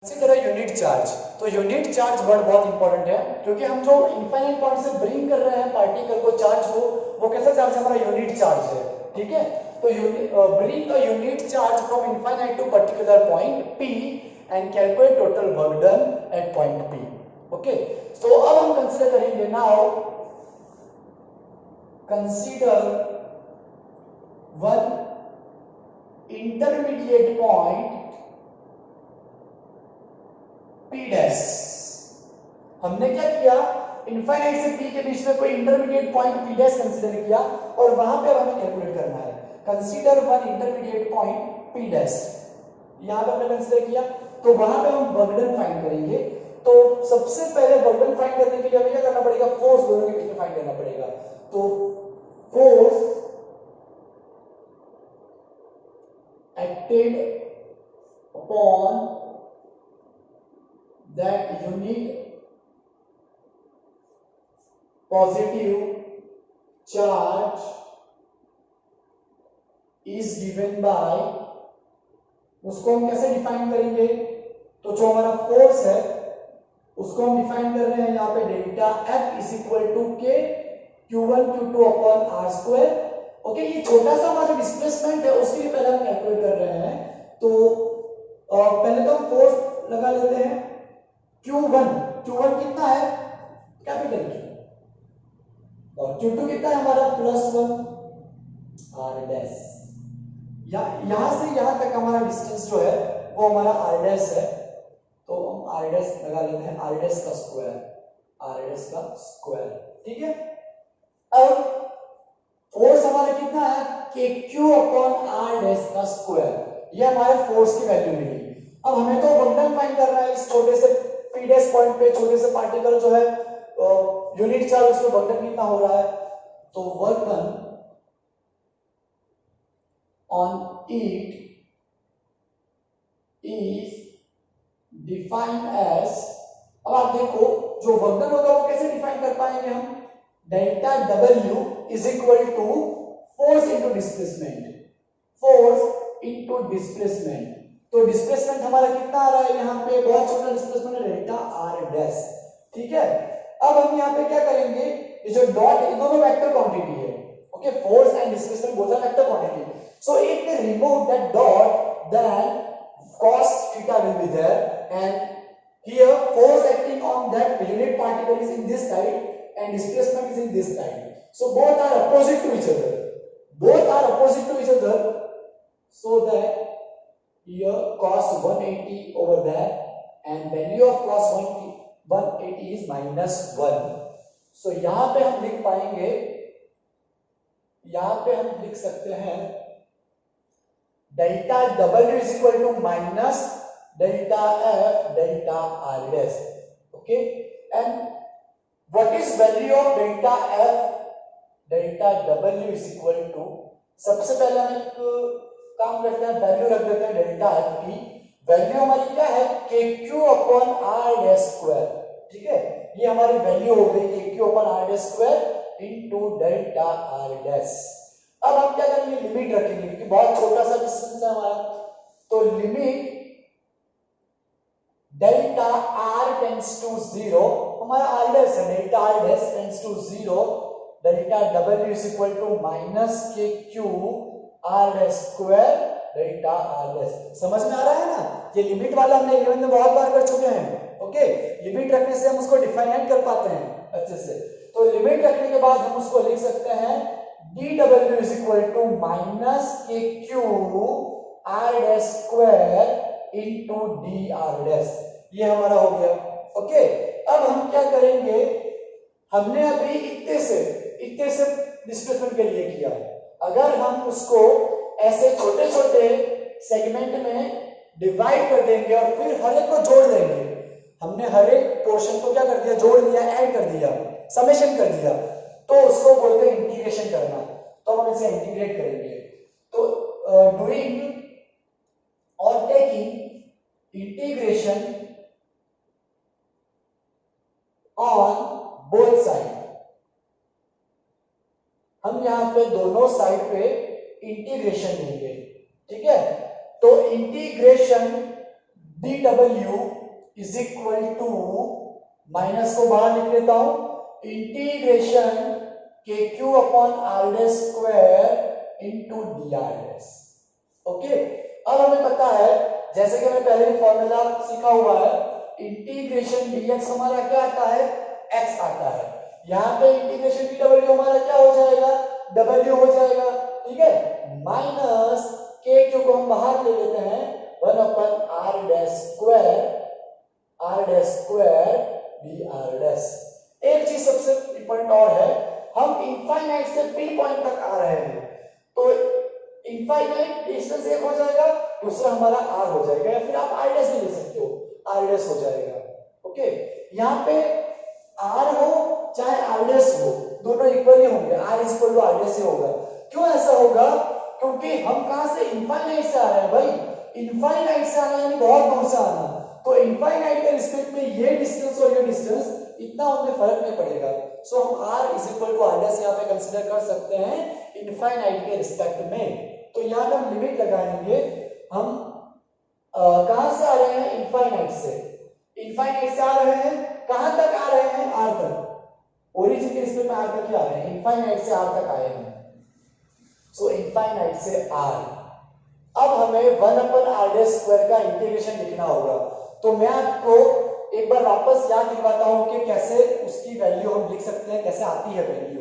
Consider unit charge. तो unit charge word बहुत important है क्योंकि हम जो इनफाइनाइट पॉइंट से ब्रिंग कर रहे हैं पार्टिकल को चार्ज को, वो कैसा चार्ज है? हमारा यूनिट चार्ज है। ठीक है, तो bring a unit charge from infinite to particular point P and calculate total work done at point P। Okay, तो अब हम कंसीडर करेंगे now, consider one intermediate point P dash. हमने क्या किया, इनफाइनाइट से P के बीच में कोई intermediate point P dash consider किया और वहां पे हमें कैलकुलेट करना है। Consider one intermediate point P dash, यहां पे हमने कंसीडर किया, तो वहां पे हम वर्क डन फाइंड करेंगे। तो सबसे पहले वर्क डन फाइंड करने के लिए हमें क्या करना पड़ेगा? फोर्स दोनों के बीच में फाइंड करना पड़ेगा। तो force acted upon that unit positive charge is given by, उसको हम कैसे डिफाइन करेंगे? तो जो हमारा फोर्स है उसको हम डिफाइन कर रहे हैं यहाँ पे delta F is equal to K Q1 Q2 upon R square. Okay, ये छोटा सा हमारा डिस्प्लेसमेंट है उसके लिए पहले हम कैलकुलेट कर रहे हैं। तो पहले तो हम फोर्स लगा लेते हैं Q1 कितना है? कैपिटल Q, और Q2 कितना है हमारा? +1 R डैश। यहां से यहां तक हमारा डिस्टेंस जो है वो हमारा R डैश है, तो हम R डैश लगा लेते हैं, R डैश का स्क्वायर, R डैश का स्क्वायर। ठीक है, अब फोर्स हमारा कितना है? KQ अपॉन R डैश का स्क्वायर, ये हमारे फोर्स की वैल्यू मिली। अब हमें तो वर्क डन फाइंड करना है इस छोटे से P डैश पॉइंट पे, छोटे से पार्टिकल जो है यूनिट चार्ज, उसमें वर्क डन कितना हो रहा है? तो work done on it is defined as, अब आप देखो जो वर्क डन होगा वो कैसे डिफाइन कर पाएंगे हम? Delta W is equal to force into displacement, force into displacement. तो डिस्प्लेसमेंट हमारा कितना आ रहा है यहाँ पे? बहुत छोटा डिस्प्लेसमेंट है, डेल्टा R डैश। ठीक है, अब हम यहाँ पे क्या करेंगे? ये जो डॉट, ये दोनों वेक्टर क्वांटिटी है। Okay, force and displacement both are vector quantity, so if we remove that dot then cos theta will be there, and here force acting on that unit particle is in this side and displacement is in this side, so both are opposite to each other, both are opposite to each other, so that here cos 180 over there and value of cos 180 is -1। so यहां पे हम लिख पाएंगे, यहां पे हम लिख सकते हैं delta W is equal to minus delta F delta R dash. Okay, and what is value of delta F delta W is equal to, सबसे पहले हम एक काम करते हैं, वैल्यू रख देते हैं डेल्टा F की। वैल्यू हमारी क्या है? KQ upon R dash square. ठीक है, ये हमारी वैल्यू हो गई KQ upon R dash square into delta R dash. अब हम क्या करेंगे? लिमिट रखेंगे क्योंकि बहुत छोटा सा डिस्टेंस है हमारा, तो limit delta R tends to 0, हमारा R डैश है, delta R dash tends to 0, delta W is equal to minus KQ R dash square delta R dash. समझ में आ रहा है ना? ये लिमिट वाला हमने 11 में बहुत बार कर चुके हैं। ओके, लिमिट रखने से हम उसको डिफाइन कर पाते हैं अच्छे से। तो लिमिट रखने के बाद हम उसको लिख सकते हैं dW is equal to minus KQ R dash square into dR dash, ये हमारा हो गया। ओके, अब हम क्या करेंगे? हमने अभी इतने से डिस्प्लेसमेंट के लिए किया, अगर हम उसको ऐसे छोटे छोटे सेगमेंट में डिवाइड कर देंगे और फिर हर एक को जोड़ देंगे, हमने हर एक पोर्शन को क्या कर दिया? जोड़ दिया, ऐड कर दिया, समेशन कर दिया, तो उसको बोलते हैं इंटीग्रेशन करना। तो हम इसे इंटीग्रेट करेंगे। तो डूइंग और taking integration on both side, हम यहां पे दोनों साइड पे इंटीग्रेशन लेंगे। ठीक है, तो integration dw is equal to, minus को बाहर लिख लेता हूं, integration K Q upon R dash square into D R dash. Okay, अब हमें पता है, जैसे कि हमें पहले भी फॉर्मूला सीखा हुआ है, इंटीग्रेशन dx हमारा क्या आता है, x आता है। यहाँ पे इंटीग्रेशन dw हमारा क्या हो जाएगा, w हो जाएगा, ठीक है, माइनस के क्यू को हम बाहर ले लेते हैं, 1 upon R dash square D R dash. एक चीज सबसे इंपॉर्टेंट और है, हम इनफाइनाइट से पी पॉइंट तक आ रहे हैं, तो इनफाइनाइट डिस्टेंस एक हो जाएगा, दूसरा हमारा आर हो जाएगा, या फिर आप आर डैश भी ले सकते हो, आर डैश हो जाएगा। ओके, यहाँ पे आर हो चाहे आर डैश हो, दोनों इक्वल ही होंगे, R is equal to R dash ही होगा। क्यों ऐसा होगा, क्योंकि हम कहां से, इनफाइनाइट से आ रहे हैं भाई, इनफाइनाइट से आना यानी बहुत दूर से आना, तो इनफाइनाइट के रिस्पेक्ट में ये डिस्टेंस और ये डिस्टेंस इतना उनमें फर्क नहीं पड़ेगा, सो हम r is equal to R dash यहाँ पे कंसीडर कर सकते हैं इनफाइनाइट के रिस्पेक्ट में। तो यहाँ पे हम लिमिट लगाएंगे, हम कहां से आ रहे हैं, इनफाइनाइट से, इनफाइनाइट से आ रहे हैं, कहां तक आ रहे हैं, r तक, ओरिजिन के रिस्पेक्ट में r तक ही आ रहे हैं, इनफाइनाइट से r तक आए हैं, सो इनफाइनाइट से r। अब हमें 1 अपन आर डैश स्क्वायर का इंटीग्रेशन लिखना होगा, तो मैं आपको एक बार वापस याद दिलवाता हूं कि कैसे उसकी वैल्यू हम लिख सकते हैं, कैसे आती है वैल्यू।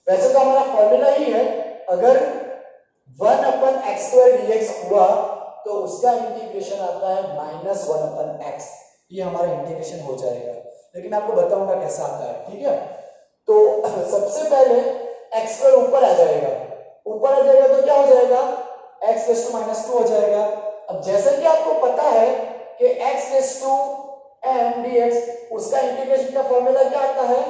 वैसे तो हमारा फॉर्मूला ही है, अगर 1 अपन एक्स स्क्वायर dx हुआ तो उसका इंटीग्रेशन आता है -1 अपन x, ये हमारा इंटीग्रेशन हो जाएगा, लेकिन आपको बताऊंगा कैसा आता है, ठीक है। तो सबसे पहले एक्स स्क्वायर ऊपर आ जाएगा, ऊपर आ जाएगा तो क्या हो जाएगा, x रेज़ टू -2 हो जाएगा। अब जैसा कि आपको पता है कि x raise to m dx, उसका इंटीग्रेशन का फॉर्मूला क्या आता है,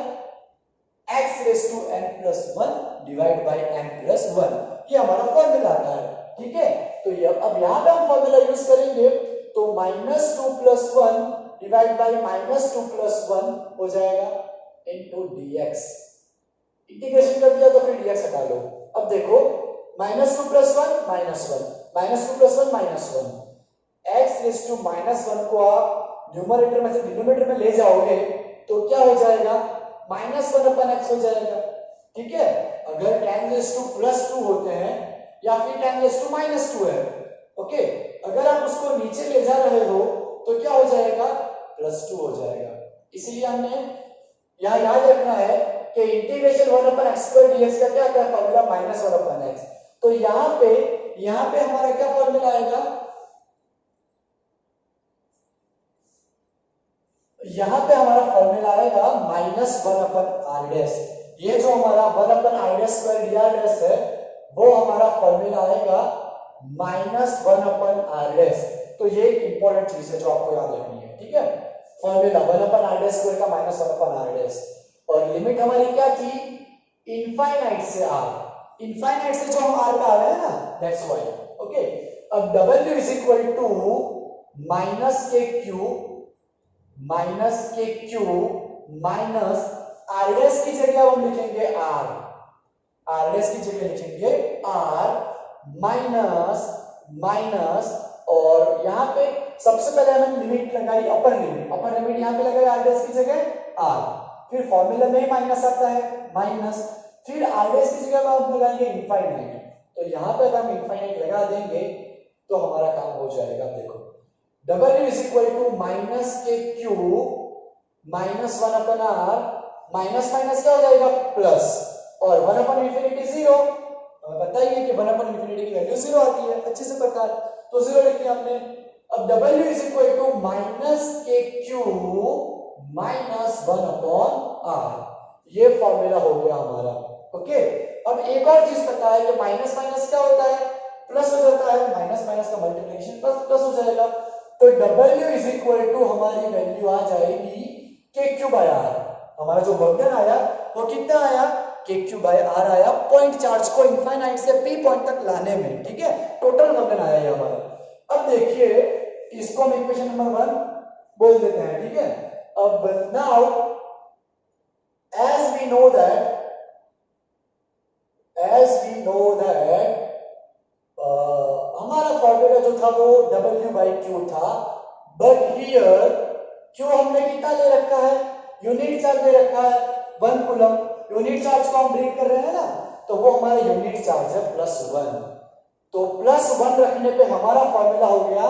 x raise to n+1 divide by n+1, ये हमारा फॉर्मूला आता है, ठीक है। तो ये अब यहां पे हम फॉर्मूला यूज करेंगे, तो -2+1 डिवाइड बाय -2+1 हो जाएगा इनटू dx। इंटीग्रेशन कर दिया तो फिर dx हटा लो। अब देखो, -2+1 -1, -2+1 -1, x रेज़ टू -1 को आप न्यूमरेटर में से डिनोमिनेटर में ले जाओगे तो क्या हो जाएगा, -1 अपन x हो जाएगा, ठीक है। अगर 10 रेज़ टू +2 होते हैं या फिर 10 रेज़ टू -2 है, ओके, अगर आप उसको नीचे ले जा रहे हो तो क्या हो जाएगा, +2 हो जाएगा। इसलिए हमने यहाँ याद रखना है कि इंटीग्रेशन 1 अपन x स्क्वायर dx का क्या आता है, फॉर्मूला -1 अपन x। तो यहाँ पे हमारा क्या फॉर्मूला आएगा, यहाँ पे हमारा फॉर्मूला आएगा -1 अपन आर डैश। ये जो हमारा 1 upon R dash square D R dash है, वो हमारा फॉर्मूला आएगा -1 अपन आर डैश। तो ये एक इंपॉर्टेंट चीज है जो आपको याद रखनी है, ठीक है। Formula 1 upon R dash square का -1 अपन आर डैश, और लिमिट हमारी क्या थी, इनफाइनाइट से r, इनफाइनाइट से जो हम r पे आ रहे हैं ना, दैट्स व्हाई। ओके, अब w is equal to -kq minus r dash की जगह हम लिखेंगे r डैश की जगह लिखेंगे r माइनस, और यहाँ पे सबसे पहले हमने लिमिट लगाई, अपर लिमिट यहाँ पे लगाई r डैश की जगह r, फिर फॉर्मूला में ही माइनस आता है, माइनस, फिर r डैश की जगह आप लगाएंगे इनफाइनाइट। तो यहाँ पे अगर हम इनफाइनाइट लगा देंगे तो हमारा काम हो जाएगा। देखो, w is equal to -kq -1 upon r, minus minus क्या हो जाएगा, प्लस, और 1 अपन इंफिनिटी 0, हमें पता ही है कि 1 अपन इंफिनिटी की वैल्यू 0 आती है, अच्छे से पता है, तो 0 लिख दिया हमने। अब w is equal to -kq -1 upon r, ये फॉर्मूला हो गया हमारा। ओके, अब एक और चीज पता है कि माइनस माइनस क्या होता है, प्लस हो जाता है, माइनस माइनस का मल्टीप्लिकेशन प्लस हो जाएगा। तो w इज इक्वल टू हमारी वैल्यू आ जाएगी kq बाय r। हमारा जो वर्कडन आया वो कितना आया, kq बाय r आया, पॉइंट चार्ज को इनफाइनाइट से p पॉइंट तक लाने में, ठीक है, टोटल वर्कडन आया ये हमारा। अब देखिए, इसको हम इक्वेशन नंबर 1 बोल देते हैं, ठीक है। अब now as we know that हमारा फॉर्मूला जो था वो w by q था, बट हियर क्यू हमने कितना ले रखा है, यूनिट चार्ज ले रखा है 1 कूलम। यूनिट चार्ज को हम ब्रेक कर रहे हैं ना, तो वो हमारा यूनिट चार्ज है +1। तो +1 रखने पे हमारा फॉर्मूला हो गया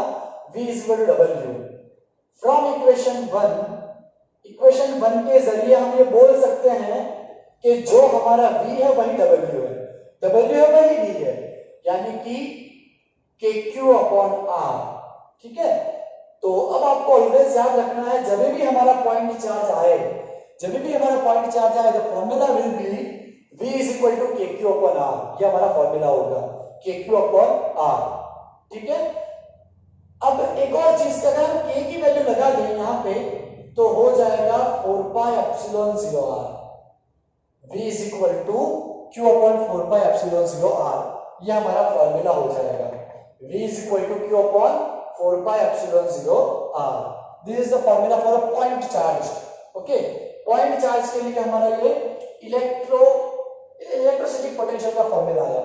V = W। फ्रॉम इक्वेशन 1 के जरिए हम ये बोल सकते हैं कि जो हमारा V है वही W है, W है वही V है, यानी कि KQ/R। ठीक है, तो अब आपको ऑलवेज याद रखना है जब भी हमारा पॉइंट चार्ज आए, तो formula will be V = KQ/R। ये हमारा फॉर्मूला होगा KQ/R। ठीक है, अब एक और चीज का, अगर हम K की वैल्यू लगा दें यहां पे तो हो जाएगा 4πε0R। V = Q/4πε0R। ये हमारा फॉर्मूला हो जाएगा V = Q/4πε0R। This is the formula for a point charge. Okay, point charge के लिए हमारा ये इलेक्ट्रोस्टैटिक पोटेंशियल का फॉर्मूला आया,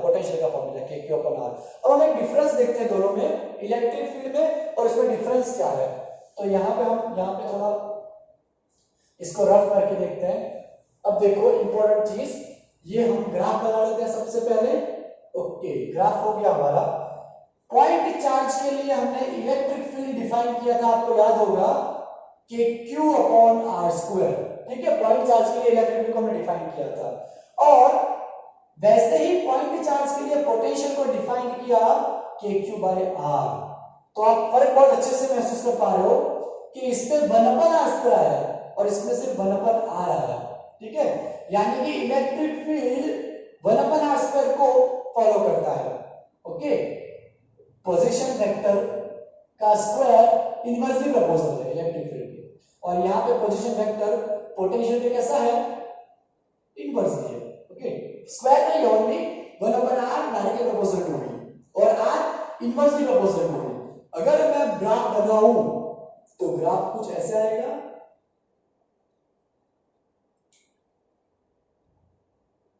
KQ/R। अब हम एक डिफरेंस देखते हैं दोनों में, इलेक्ट्रिक फील्ड में और इसमें डिफरेंस क्या है। तो यहाँ पे थोड़ा इसको रफ करके देखते हैं। अब देखो इंपॉर्टेंट चीज, ये हम ग्राफ बना लेते हैं सबसे पहले। ओके, ग्राफ हो गया हमारा। पॉइंट चार्ज के लिए हमने इलेक्ट्रिक फील्ड डिफाइन किया था, आपको याद होगा कि Q/R²। ठीक है, पॉइंट चार्ज के लिए इलेक्ट्रिक फील्ड को हमने डिफाइन किया था। और वैसे ही पॉइंट चार्ज के लिए पोटेंशियल को डिफाइन किया KQ/R। तो आप फर्क बहुत अच्छे से महसूस कर पा रहे हो कि इसमें 1/r² है और इसमें सिर्फ 1/r आया। ठीक है, यानी कि इलेक्ट्रिक फील्ड 1/r² को फॉलो करता है। ओके, पोजीशन वेक्टर का स्क्वायर इनवर्सली प्रोपोर्शनल है इलेक्ट्रिक फील्ड के, और यहाँ पे पोजीशन वेक्टर पोटेंशियल पे कैसा है, इनवर्सली है। ओके, स्क्वायर नहीं, only 1/r directly proportional to V और r inversely proportional to V। अगर मैं ग्राफ बनाऊं तो ग्राफ कुछ ऐसे आएगा।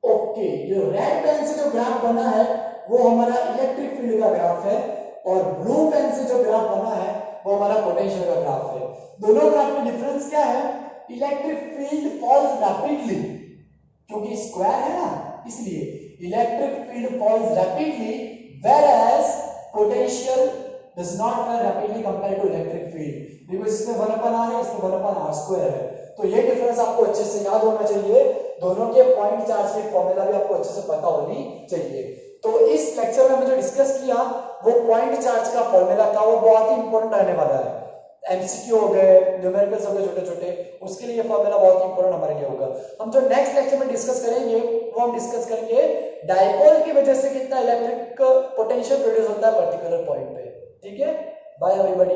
ओके, जो रेड पेन से जो ग्राफ बना है वो हमारा इलेक्ट्रिक फील्ड का ग्राफ है, और ब्लू पेन से जो ग्राफ बना है वो हमारा पोटेंशियल का ग्राफ है। दोनों ग्राफ में डिफरेंस क्या है, इलेक्ट्रिक फील्ड फॉल्स रैपिडली, क्योंकि स्क्वायर है ना इसलिए electric field falls rapidly, whereas potential does not fall rapidly compared to electric field, because इसमें 1/r है, इसमें 1/r² है। तो ये डिफरेंस आपको अच्छे से याद होना चाहिए। दोनों के पॉइंट चार्ज की फॉर्मूला भी आपको अच्छे से पता होनी चाहिए। तो इस लेक्चर में हमने जो डिस्कस किया वो पॉइंट चार्ज का फॉर्मूला था, वो बहुत ही इंपॉर्टेंट रहने वाला है। एमसीक्यू हो गए, न्यूमेरिकल्स हो गए छोटे छोटे, उसके लिए ये फॉर्मूला बहुत इंपॉर्टेंट हमारे लिए होगा। हम जो नेक्स्ट लेक्चर में डिस्कस करेंगे वो हम डिस्कस करेंगे डायपोल की वजह से कितना इलेक्ट्रिक पोटेंशियल प्रोड्यूस होता है पर्टिकुलर पॉइंट पे। ठीक है, बाय एवरीबॉडी।